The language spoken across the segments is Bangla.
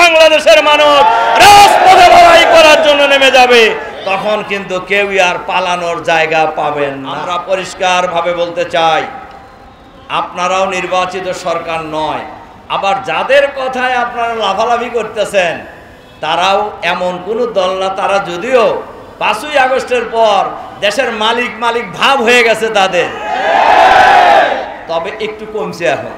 বাংলাদেশের মানুষ রাজপথে লড়াই করার জন্য নেমে যাবে, তখন কিন্তু কেউই আর পালানোর জায়গা পাবেন না। আমরা পরিষ্কারভাবে বলতে চাই, আপনারাও নির্বাচিত সরকার নয়, আবার যাদের কথায় আপনারা লাফালাফি করতেছেন তারাও এমন কোনো দল না। তারা যদিও 5ই আগস্টের পর দেশের মালিক ভাব হয়ে গেছে তাদের, তবে একটু কমছে এখন।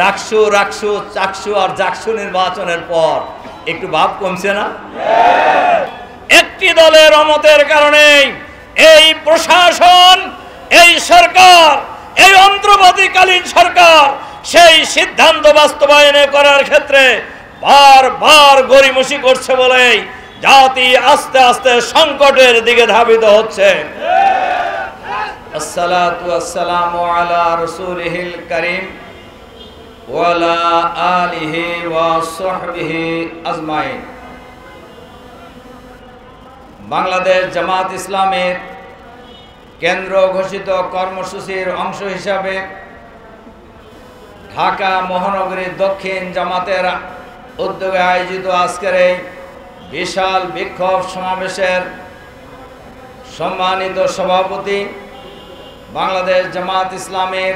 ডাকসু, রাকসু, চাকসু আর জাকসু নির্বাচনের পর একটু ভাব কমছে না? একটি দলের অমতের কারণে এই প্রশাসন, এই সরকার, এই অন্তর্বর্তীকালীন সরকার সেই সিদ্ধান্ত বাস্তবায়ন করার ক্ষেত্রে বারবার গড়িমসি করছে বলেই জাতি আস্তে আস্তে সংকটের দিকে ধাবিত হচ্ছে। আসসালাতু ওয়াসসালামু আলা রাসূলিহিল কারীম ওয়া আলা আলিহি ওয়া সাহবিহি আজমাইন। বাংলাদেশ জামাত ইসলামের কেন্দ্র ঘোষিত কর্মসূচির অংশ হিসাবে ঢাকা মহানগরী দক্ষিণ জামাতের উদ্যোগে আয়োজিত আজকের এই বিশাল বিক্ষোভ সমাবেশের সম্মানিত সভাপতি, বাংলাদেশ জামাত ইসলামের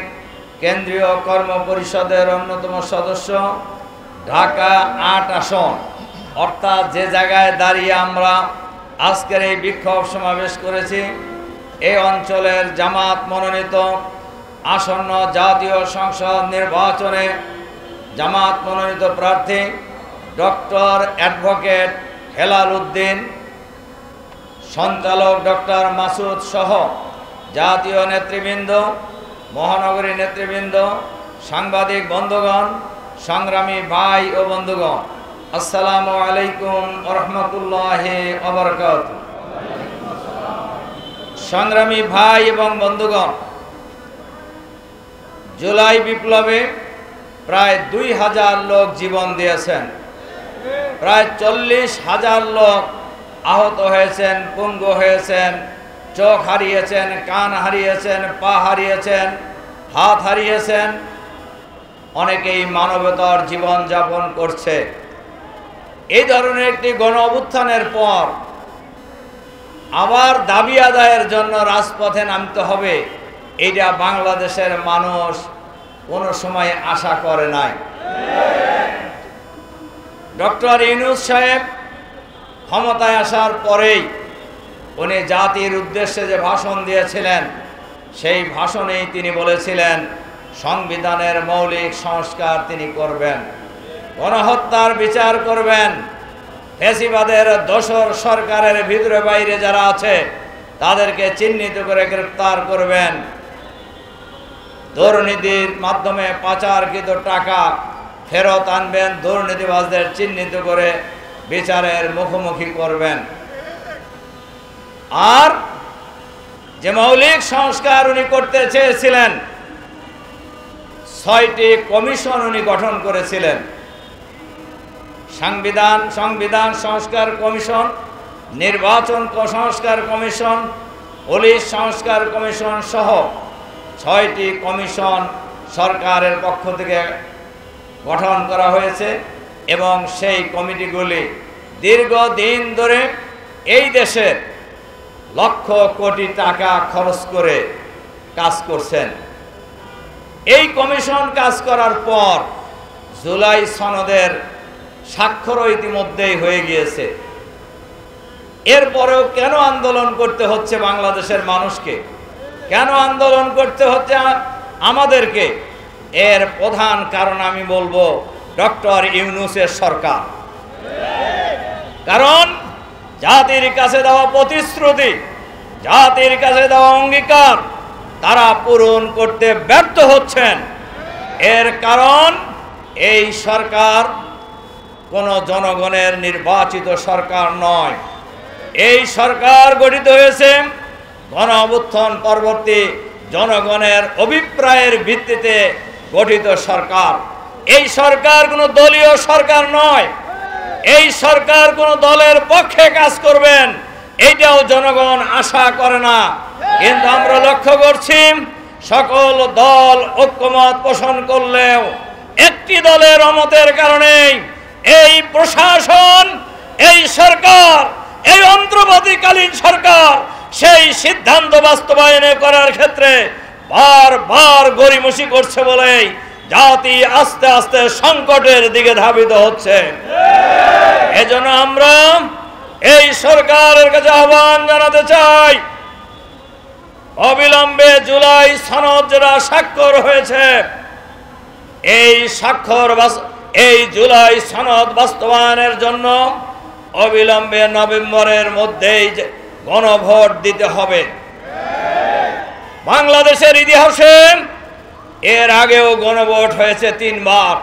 কেন্দ্রীয় কর্ম পরিষদের অন্যতম সদস্য, ঢাকা 8 আসন অর্থাৎ যে জায়গায় দাঁড়িয়ে আমরা আজকের এই বিক্ষোভ সমাবেশ করেছি, এই অঞ্চলের জামাত মনোনীত আসন্ন জাতীয় সংসদ নির্বাচনে জামাত মনোনীত প্রার্থী ডক্টর অ্যাডভোকেট হেলাল উদ্দিন, সঞ্চালক ডক্টর মাসুদ সহ জাতীয় নেতৃবৃন্দ, মহানগরী নেতৃবৃন্দ, সাংবাদিক বন্ধুগণ, সংগ্রামী ভাই ও বন্ধুগণ, আসসালামু আলাইকুম ওয়া রাহমাতুল্লাহি ওয়া বারাকাতুহু। সংগ্রামী ভাই এবং বন্ধুগণ, জুলাই বিপ্লবে প্রায় 2000 লোক জীবন দিয়েছেন, প্রায় 40,000 লোক আহত হয়েছেন, পঙ্গু হয়েছেন, চোখ হারিয়েছেন, কান হারিয়েছেন, পা হারিয়েছেন, হাত হারিয়েছেন, অনেকেই মানবতার জীবন যাপন করছে। এই ধরনের একটি গণ অভ্যুত্থানের পর আবার দাবি আদায়ের জন্য রাজপথে নামতে হবে, এটা বাংলাদেশের মানুষ কোনো সময় আশা করে নাই। ডক্টর ইউনূস সাহেব ক্ষমতায় আসার পরেই উনি জাতির উদ্দেশ্যে যে ভাষণ দিয়েছিলেন, সেই ভাষণেই তিনি বলেছিলেন সংবিধানের মৌলিক সংস্কার তিনি করবেন, গণহত্যার বিচার করবেন, ফ্যাসিবাদের দোসর সরকারের ভিতরে বাইরে যারা আছে তাদেরকে চিহ্নিত করে গ্রেফতার করবেন, দুর্নীতির মাধ্যমে পাচারকৃত টাকা ফেরত আনবেন, দুর্নীতিবাজদের চিহ্নিত করে বিচারের মুখোমুখি করবেন। আর যে মৌলিক সংস্কার উনি করতে চেয়েছিলেন, 6টি কমিশন উনি গঠন করেছিলেন। সংবিধান সংস্কার কমিশন, নির্বাচন সংস্কার কমিশন, পুলিশ সংস্কার কমিশন সহ 6টি কমিশন সরকারের পক্ষ থেকে গঠন করা হয়েছে এবং সেই কমিটিগুলি দীর্ঘদিন ধরে এই দেশের লক্ষ কোটি টাকা খরচ করে কাজ করছেন। এই কমিশন কাজ করার পর জুলাই সনদের স্বাক্ষরও ইতিমধ্যেই হয়ে গিয়েছে। এরপরেও কেন আন্দোলন করতে হচ্ছে বাংলাদেশের মানুষকে, কেন আন্দোলন করতে হচ্ছে আমাদেরকে? এর প্রধান কারণ আমি বলবো ডক্টর ইউনূসের সরকার। কারণ জাতির কাছে দেওয়া প্রতিশ্রুতি, জাতির কাছে দেওয়া অঙ্গীকার তারা পূরণ করতে ব্যর্থ হচ্ছেন। এর কারণ এই সরকার কোনো জনগণের নির্বাচিত সরকার নয়। এই সরকার গঠিত হয়েছে গণ অভ্যুত্থান পরবর্তী জনগণের অভিপ্রায়ের ভিত্তিতে গঠিত সরকার। এই সরকার কোনো দলীয় সরকার নয়। এই সরকার কোনো দলের পক্ষে কাজ করবেন এইটাও জনগণ আশা করে না। কিন্তু আমরা লক্ষ্য করছি সকল দল ঐক্যমত পোষণ করলেও একটি দলের অমতের কারণে এই প্রশাসন, এই সরকার, এই অন্তর্বর্তীকালীন সরকার সেই সিদ্ধান্ত বাস্তবায়ন করার ক্ষেত্রে বারবার গড়িমসি করছে বলেই জাতি আস্তে আস্তে সংকটের দিকে ধাবিত হচ্ছে। এজন্য আমরা এই সরকারের কাছে আহ্বান জানাতে চাই, অবিলম্বে জুলাই সনদ যেটা স্বাক্ষর হয়েছে, এই জুলাই সনদ বাস্তবায়নের জন্য অবিলম্বে নভেম্বরের মধ্যেই গণভোট দিতে হবে। বাংলাদেশের ইতিহাসে এর আগেও গণভোট হয়েছে 3 বার,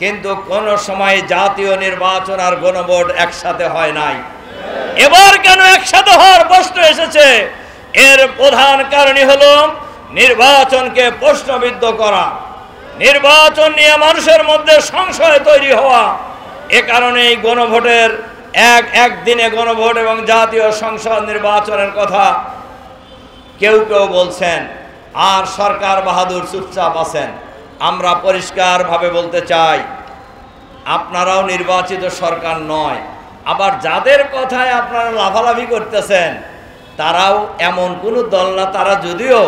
কিন্তু কোন সময় জাতীয় নির্বাচন আর গণভোট একসাথে হয় নাই। এবার কেন একসাথে হওয়ার প্রশ্ন এসেছে? এর প্রধান কারণই হলো নির্বাচনকে প্রশ্নবিদ্ধ করা, নির্বাচন নিয়ে মানুষের মধ্যে সংশয় তৈরি হওয়া। এ কারণেই গণভোটের একদিনে গণভোট এবং জাতীয় সংসদ নির্বাচনের কথা কেউ কেউ বলছেন, আর সরকার বাহাদুর চুপচাপ আছেন। আমরা পরিষ্কারভাবে বলতে চাই, আপনারাও নির্বাচিত সরকার নয়। আবার যাদের কথায় আপনারা লাফালাফি করতেছেন তারাও এমন কোনো দল না। তারা যদিও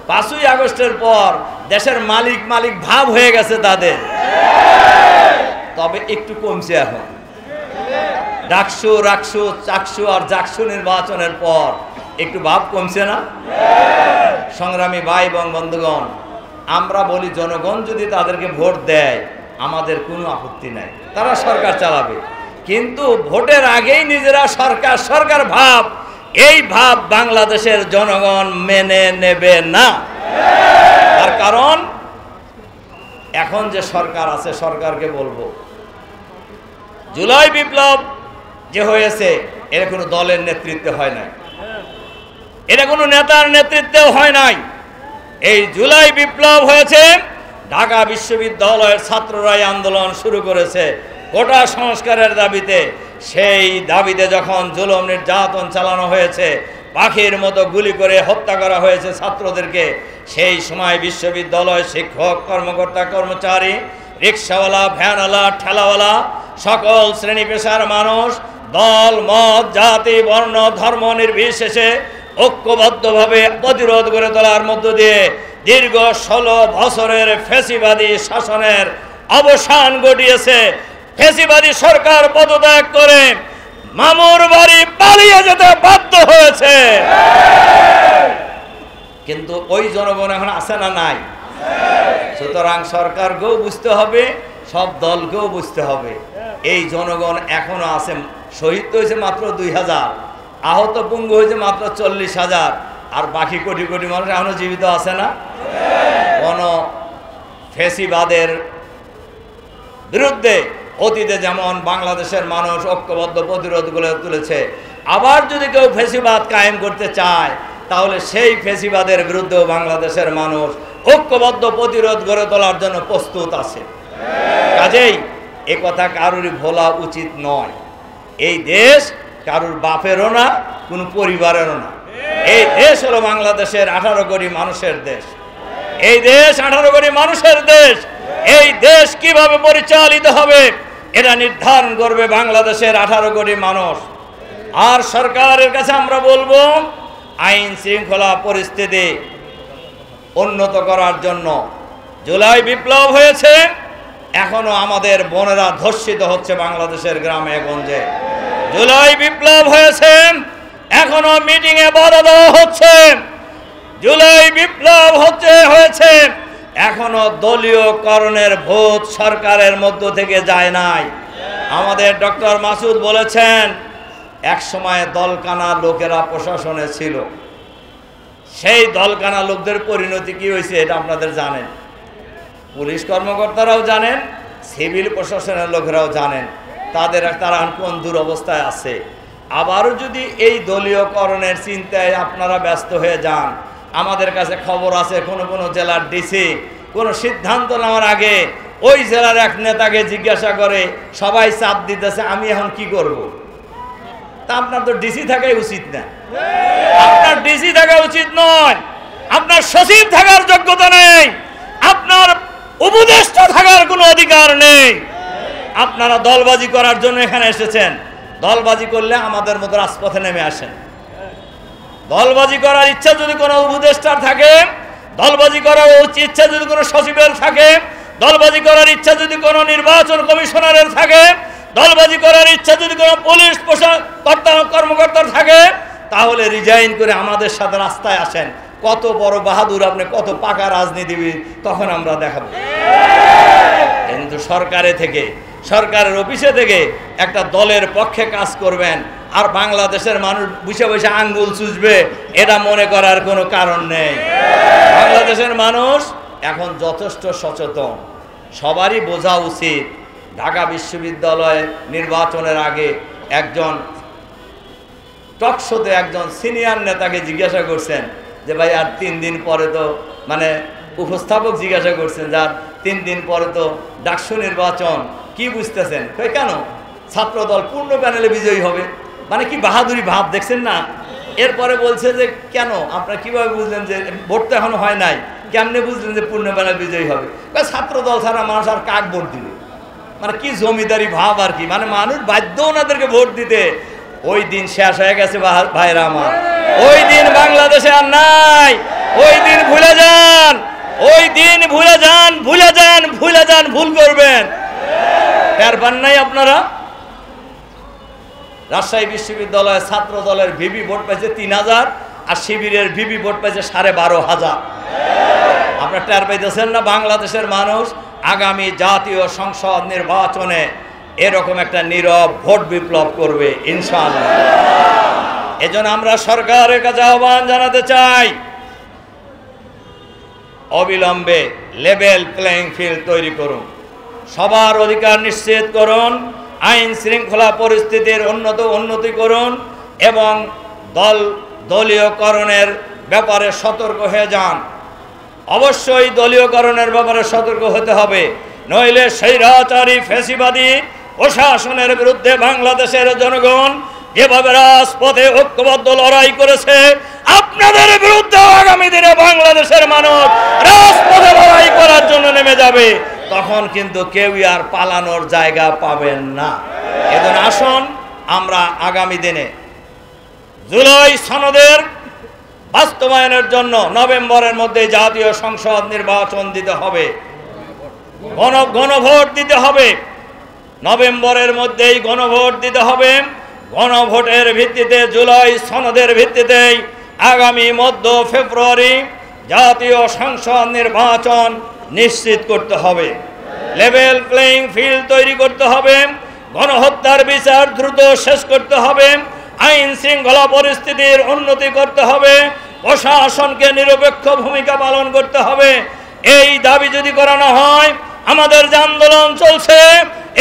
5ই আগস্টের পর দেশের মালিক ভাব হয়ে গেছে তাদের, তবে একটু কমছে এখন। ডাকসু, রাকসু, চাকসু আর জাকসু নির্বাচনের পর একটু ভাব কমছে না? সংগ্রামী ভাই এবং বন্ধুগণ, আমরা বলি জনগণ যদি তাদেরকে ভোট দেয় আমাদের কোনো আপত্তি নাই, তারা সরকার চালাবে। কিন্তু ভোটের আগেই নিজেরা সরকার ভাব, এই ভাব বাংলাদেশের জনগণ মেনে নেবে না। তার কারণ এখন যে সরকার আছে, সরকারকে বলবো, জুলাই বিপ্লব যে হয়েছে এটা কোনো দলের নেতৃত্বে হয় নাই, এটা কোনো নেতার নেতৃত্বেও হয় নাই। এই জুলাই বিপ্লব হয়েছে ঢাকা বিশ্ববিদ্যালয়ের ছাত্ররাই আন্দোলন শুরু করেছে কোটা সংস্কারের দাবিতে। সেই দাবিতে যখন জুলুম নির্যাতন চালানো হয়েছে, পাখির মতো গুলি করে হত্যা করা হয়েছে ছাত্রদেরকে, সেই সময় বিশ্ববিদ্যালয় শিক্ষক, কর্মকর্তা, কর্মচারী, রিক্সাওয়ালা, ভ্যানওয়ালা, ঠেলাওয়ালা, সকল শ্রেণী পেশার মানুষ, দল, মত, জাতি, বর্ণ, ধর্ম নির্বিশেষে ঐক্যবদ্ধভাবে প্রতিরোধ করে তোলার মধ্য দিয়ে দীর্ঘ 16 বছরের ফ্যাসিবাদী শাসনের অবসান ঘটিয়েছে। ফ্যাসিবাদী সরকার পদত্যাগ করে মামুর বাড়ি পালিয়ে যেতে বাধ্য হয়েছে। কিন্তু ওই জনগণ এখন আছে না নাই? সুতরাং সরকারকেও বুঝতে হবে, সব দলকেও বুঝতে হবে, এই জনগণ এখনো আছে। শহীদ হয়েছে মাত্র 2000, আহত পঙ্গু হয়েছে মাত্র 40,000, আর বাকি কোটি কোটি মানুষ এখনো জীবিত আছে না? কোন ফ্যাসিবাদের বিরুদ্ধে অতীতে যেমন বাংলাদেশের মানুষ ঐক্যবদ্ধ প্রতিরোধ গড়ে তুলেছে, আবার যদি কেউ ফ্যাসিবাদ কায়েম করতে চায় তাহলে সেই ফ্যাসিবাদের বিরুদ্ধেও বাংলাদেশের মানুষ ঐক্যবদ্ধ প্রতিরোধ গড়ে তোলার জন্য প্রস্তুত আছে। কাজেই এ কথা কারোরই ভোলা উচিত নয়। এই দেশ কারোর বাপেরও না, কোনো পরিবারেরও না। এই দেশ হলো বাংলাদেশের 18 কোটি মানুষের দেশ। এই দেশ 18 কোটি মানুষের দেশ। এই দেশ কিভাবে পরিচালিত হবে এটা নির্ধারণ করবে বাংলাদেশের 18 কোটি মানুষ। আর সরকারের কাছে আমরা বলবো, আইন শৃঙ্খলা পরিস্থিতি উন্নত করার জন্য জুলাই বিপ্লব হয়েছে, এখনো আমাদের বোনেরা ধর্ষিত হচ্ছে বাংলাদেশের গ্রামে গঞ্জে। জুলাই বিপ্লব হয়েছে, এখনো মিটিংয়ে বাধা দেওয়া হচ্ছে। জুলাই বিপ্লব হয়েছে, এখনো দলীয়করণের ভূত সরকারের মধ্য থেকে যায় নাই। আমাদের ডক্টর মাসুদ বলেছেন, এক সময় দলকানা লোকেরা প্রশাসনে ছিল, সেই দলকানা লোকদের পরিণতি কি হয়েছে এটা আপনাদের জানেন, পুলিশ কর্মকর্তারাও জানেন, সিভিল প্রশাসনের লোকেরাও জানেন তারা কোন দুরবস্থায় আছে। আবারও যদি এই দলীয়করণের চিন্তায় আপনারা ব্যস্ত হয়ে যান, আমাদের কাছে খবর আছে কোনো জেলার ডিসি কোনো সিদ্ধান্ত নেওয়ার আগে ওই জেলার এক নেতাকে জিজ্ঞাসা করে, সবাই চাপ দিতেছে আমি এখন কি করব। তা আপনার তো ডিসি থাকাই উচিত না, আপনার ডিসি থাকা উচিত নয়, আপনার সচিব থাকার যোগ্যতা নেই, আপনার উপদেষ্টা থাকার কোনো অধিকার নেই। আপনারা দলবাজি করার জন্য এখানে এসেছেন। দলবাজি করলে আমাদের মতো রাজপথে নেমে আসেন। দলবাজি করার ইচ্ছা যদি কোনো উপদেষ্টার থাকে, দলবাজি করার ইচ্ছা যদি কোনো সচিবের থাকে, দলবাজি করার ইচ্ছা যদি কোনো নির্বাচন কমিশনারের থাকে, দলবাজি করার ইচ্ছা যদি কোনো পুলিশ কর্মকর্তার থাকে, তাহলে রিজাইন করে আমাদের সাথে রাস্তায় আসেন। কত বড় বাহাদুর আপনি, কত পাকা রাজনীতিবিদ, তখন আমরা দেখাবো। কিন্তু সরকারের অফিসে থেকে একটা দলের পক্ষে কাজ করবেন আর বাংলাদেশের মানুষ বসে বসে আঙ্গুল চুষবে, এটা মনে করার কোনো কারণ নেই। বাংলাদেশের মানুষ এখন যথেষ্ট সচেতন, সবারই বোঝা উচিত। ঢাকা বিশ্ববিদ্যালয় নির্বাচনের আগে একজন টকশোতে একজন সিনিয়র নেতাকে জিজ্ঞাসা করছেন যে ভাই আর 3 দিন পরে তো, মানে উপস্থাপক জিজ্ঞাসা করছেন যার 3 দিন পরে তো ডাকসু নির্বাচন, কি বুঝতেছেন? কেন? ছাত্রদল পূর্ণ প্যানেলে বিজয়ী হবে। মানে কি বাহাদুরি ভাব দেখছেন না? এরপরে বলছে যে কেন আপনারা কিভাবে বুঝলেন যে ভোট তো এখনো হয় নাই, কেমনে বুঝলেন যে পূর্ণ প্যানেল বিজয়ী হবে? ছাত্রদল ছাড়া মানুষ আর কাক ভোট দিবে? মানে কি জমিদারি ভাব আর কি, মানে মানুষ বাধ্য ওনাদেরকে ভোট দিতে। ওই দিন শেষ হয়ে গেছে ভাইরা আমার, ওই দিন বাংলাদেশে আর নাই। ওই দিন ভুলে যান, ওই দিন ভুলে যান, ভুলে যান, ভুলে যান, ভুল করবেন। টের পান নাই আপনারা? রাজশাহী বিশ্ববিদ্যালয়ের ছাত্র দলের ভিপি ভোট পাইছে 3000 আর শিবিরের ভিপি ভোট পাইছে 12,500। আপনারা টের পাইতেছেন না? বাংলাদেশের মানুষ আগামী জাতীয় সংসদ নির্বাচনে এরকম একটা নীরব ভোট বিপ্লব করবে ইনশাআল্লাহ। এজন্য আমরা সরকারের কাছে আহ্বান জানাতে চাই, অবিলম্বে লেভেল প্লেইং ফিল্ড তৈরি করুন, সবার অধিকার নিশ্চিত করুন, আইন শৃঙ্খলা পরিস্থিতির উন্নতি করুন এবং দলীয়করণের ব্যাপারে সতর্ক হয়ে যান। অবশ্যই দলীয়করণের ব্যাপারে সতর্ক হতে হবে, নইলে স্বৈরাচারী ফ্যাসিবাদী প্রশাসনের বিরুদ্ধে বাংলাদেশের জনগণ যেভাবে রাজপথে ঐক্যবদ্ধ লড়াই করেছে, আপনাদের বিরুদ্ধে আগামী দিনে বাংলাদেশের মানুষ রাজপথে লড়াই করার জন্য নেমে যাবে। তখন কিন্তু কেউই আর পালানোর জায়গা পাবেন না। এজন্য আসুন আমরা আগামী দিনে জুলাই সনদের বাস্তবায়নের জন্য নভেম্বরের মধ্যে জাতীয় সংসদ নির্বাচন দিতে হবে, গণভোট দিতে হবে। নভেম্বরের মধ্যেই গণভোট দিতে হবে। গণভোটের ভিত্তিতে, জুলাই সনদের ভিত্তিতেই আগামী মধ্য ফেব্রুয়ারি জাতীয় সংসদ নির্বাচন নিশ্চিত করতে হবে। লেভেল প্লেইং ফিল্ড তৈরি করতে হবে, গণহত্যার বিচার দ্রুত শেষ করতে হবে, আইন শৃঙ্খলা পরিস্থিতির উন্নতি করতে হবে, প্রশাসনকে নিরপেক্ষ ভূমিকা পালন করতে হবে। এই দাবি যদি করানো হয়, আমাদের যে আন্দোলন চলছে,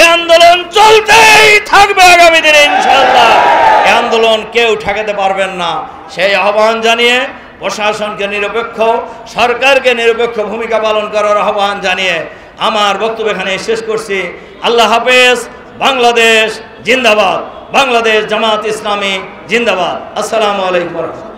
এই আন্দোলন চলতেই থাকবে আগামী দিনে ইনশাআল্লাহ। এই আন্দোলন কেউ ঠেকাতে পারবেন না। সেই আহ্বান জানিয়ে প্রশাসনকে নিরপেক্ষ, সরকারকে নিরপেক্ষ ভূমিকা পালন করার আহ্বান জানিয়ে আমার বক্তব্য এখানে শেষ করছি। আল্লাহ হাফেজ। বাংলাদেশ জিন্দাবাদ, বাংলাদেশ জামাত ইসলামী জিন্দাবাদ। আসসালামু আলাইকুম।